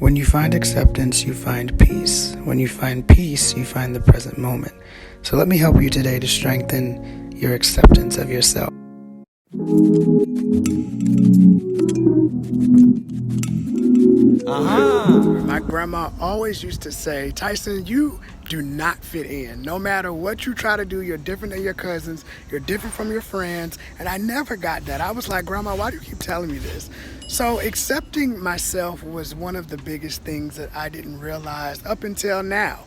When you find acceptance, you find peace. When you find peace, you find the present moment. So let me help you today to strengthen your acceptance of yourself. My grandma always used to say, Tyson, you do not fit in. No matter what you try to do, you're different than your cousins, you're different from your friends. And I never got that. I was like, Grandma, why do you keep telling me this? So accepting myself was one of the biggest things that I didn't realize up until now.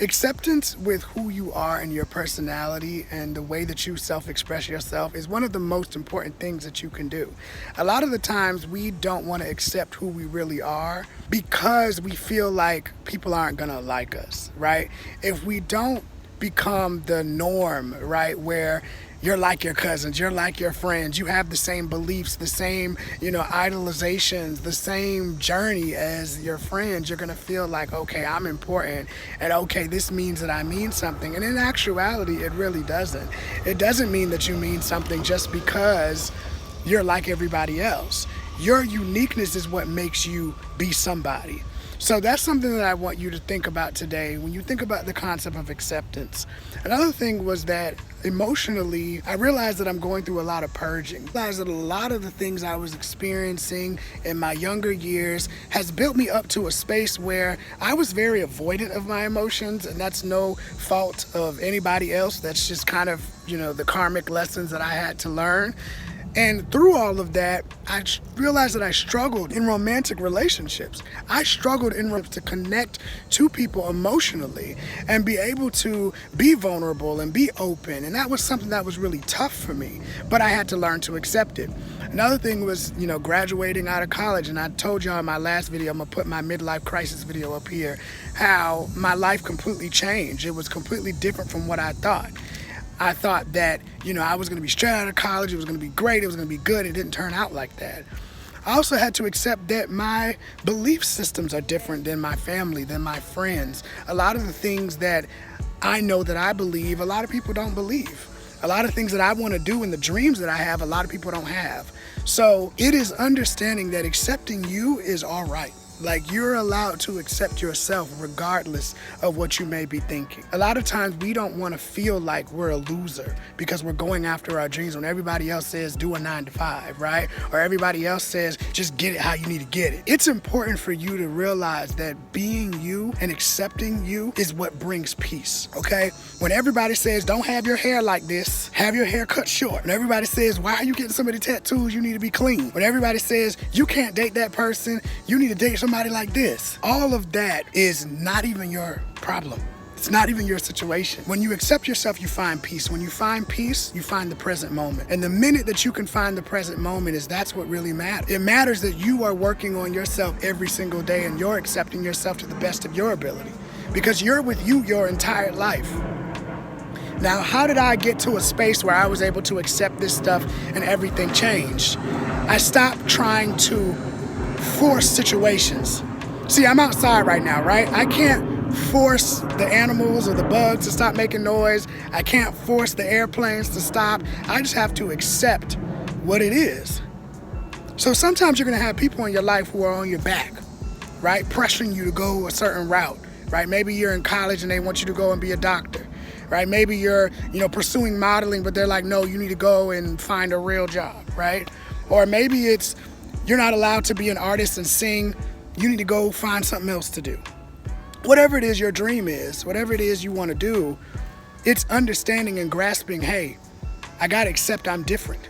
Acceptance with who you are and your personality and the way that you self-express yourself is one of the most important things that you can do. A lot of the times we don't want to accept who we really are because we feel like people aren't going to like us, right? If we don't become the norm, right, where you're like your cousins, you're like your friends, you have the same beliefs, the same, idolizations, the same journey as your friends, you're gonna feel like, okay, I'm important, and okay, this means that I mean something. And in actuality, it really doesn't. It doesn't mean that you mean something just because you're like everybody else. Your uniqueness is what makes you be somebody. So that's something that I want you to think about today when you think about the concept of acceptance. Another thing was that emotionally, I realized that I'm going through a lot of purging. I realized that a lot of the things I was experiencing in my younger years has built me up to a space where I was very avoidant of my emotions, and that's no fault of anybody else. That's just kind of, the karmic lessons that I had to learn. And through all of that, I realized that I struggled in romantic relationships. I struggled to connect to people emotionally and be able to be vulnerable and be open. And that was something that was really tough for me, but I had to learn to accept it. Another thing was, graduating out of college. And I told y'all in my last video, I'm gonna put my midlife crisis video up here, how my life completely changed. It was completely different from what I thought. I thought that, I was going to be straight out of college, it was going to be great, it was going to be good. It didn't turn out like that. I also had to accept that my belief systems are different than my family, than my friends. A lot of the things that I know that I believe, a lot of people don't believe. A lot of things that I want to do and the dreams that I have, a lot of people don't have. So it is understanding that accepting you is all right. Like, you're allowed to accept yourself regardless of what you may be thinking. A lot of times we don't want to feel like we're a loser because we're going after our dreams when everybody else says do a 9-to-5, right? Or everybody else says just get it how you need to get it. It's important for you to realize that being you and accepting you is what brings peace, okay? When everybody says don't have your hair like this, have your hair cut short. When everybody says why are you getting so many tattoos, you need to be clean. When everybody says you can't date that person, you need to date somebody like this. All of that is not even your problem. It's not even your situation. When you accept yourself, you find peace. When you find peace, you find the present moment. And the minute that you can find the present moment that's what really matters. It matters that you are working on yourself every single day and you're accepting yourself to the best of your ability because you're with you your entire life. Now, how did I get to a space where I was able to accept this stuff and everything changed? I stopped trying to force situations. See, I'm outside right now, right? I can't force the animals or the bugs to stop making noise. I can't force the airplanes to stop. I just have to accept what it is. So sometimes you're gonna have people in your life who are on your back, right? Pressuring you to go a certain route, right? Maybe you're in college and they want you to go and be a doctor, right? Maybe you're, pursuing modeling, but they're like, no, you need to go and find a real job, right? Or maybe it's you're not allowed to be an artist and sing. You need to go find something else to do. Whatever it is your dream is, whatever it is you want to do, it's understanding and grasping, hey, I got to accept I'm different.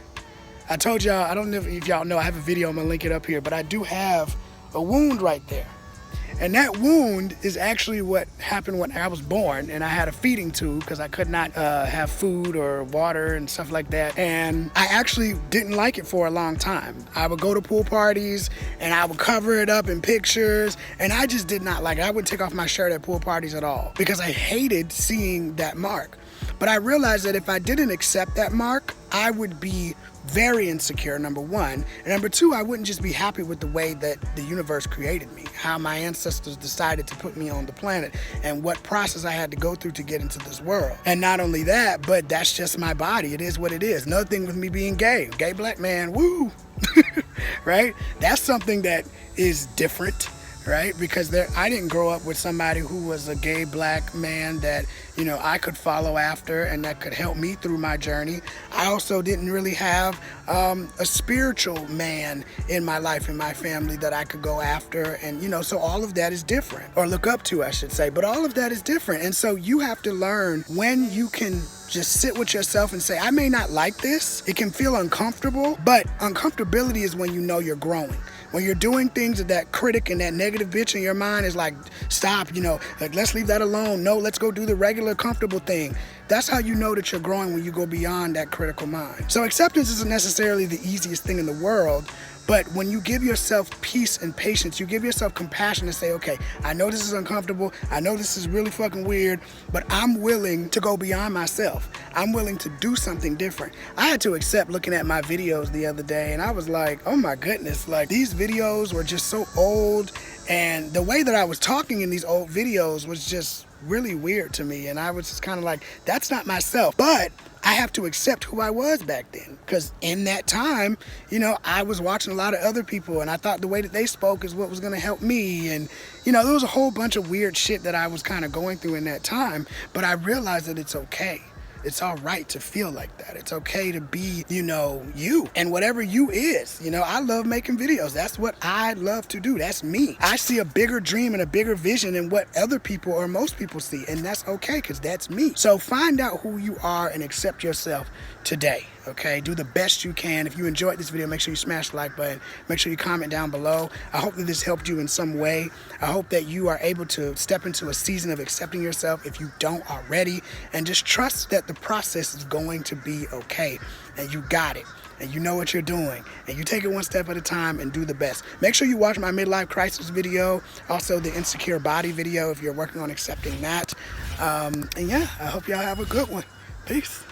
I told y'all, I don't know if y'all know, I have a video, I'm going to link it up here, but I do have a wound right there. And that wound is actually what happened when I was born and I had a feeding tube because I could not have food or water and stuff like that. And I actually didn't like it for a long time. I would go to pool parties and I would cover it up in pictures and I just did not like it. I wouldn't take off my shirt at pool parties at all because I hated seeing that mark. But I realized that if I didn't accept that mark, I would be very insecure, number one. And number two, I wouldn't just be happy with the way that the universe created me, how my ancestors decided to put me on the planet, and what process I had to go through to get into this world. And not only that, but that's just my body. It is what it is. Another thing with me being gay black man, woo, right? That's something that is different, right? Because I didn't grow up with somebody who was a gay black man that, you know, I could follow after and that could help me through my journey. I also didn't really have a spiritual man in my life, in my family, that I could go after. And, you know, so all of that is different, or look up to, I should say. But all of that is different. And so you have to learn when you can just sit with yourself and say, I may not like this. It can feel uncomfortable, but uncomfortability is when you know you're growing. When you're doing things that that critic and that negative bitch in your mind is like, stop, you know, like, let's leave that alone. No, let's go do the regular comfortable thing. That's how you know that you're growing, when you go beyond that critical mind. So acceptance isn't necessarily the easiest thing in the world, but when you give yourself peace and patience, you give yourself compassion and say, okay, I know this is uncomfortable. I know this is really fucking weird, but I'm willing to go beyond myself. I'm willing to do something different. I had to accept looking at my videos the other day, and I was like, oh my goodness, like, these videos were just so old, and the way that I was talking in these old videos was just really weird to me. And I was just kind of like, that's not myself. But I have to accept who I was back then, because in that time, you know, I was watching a lot of other people, and I thought the way that they spoke is what was going to help me. And, you know, there was a whole bunch of weird shit that I was kind of going through in that time, but I realized that it's okay. It's all right to feel like that. It's okay to be, you know, you, and whatever you is. You know, I love making videos. That's what I love to do. That's me. I see a bigger dream and a bigger vision than what other people or most people see, and that's okay, because that's me. So find out who you are and accept yourself today. Okay, do the best you can. If you enjoyed this video, make sure you smash the like button. Make sure you comment down below. I hope that this helped you in some way. I hope that you are able to step into a season of accepting yourself if you don't already, and just trust that the process is going to be okay, and you got it, and you know what you're doing, and you take it one step at a time and do the best. Make sure you watch my midlife crisis video, also the insecure body video if you're working on accepting that. And yeah, I hope y'all have a good one. Peace.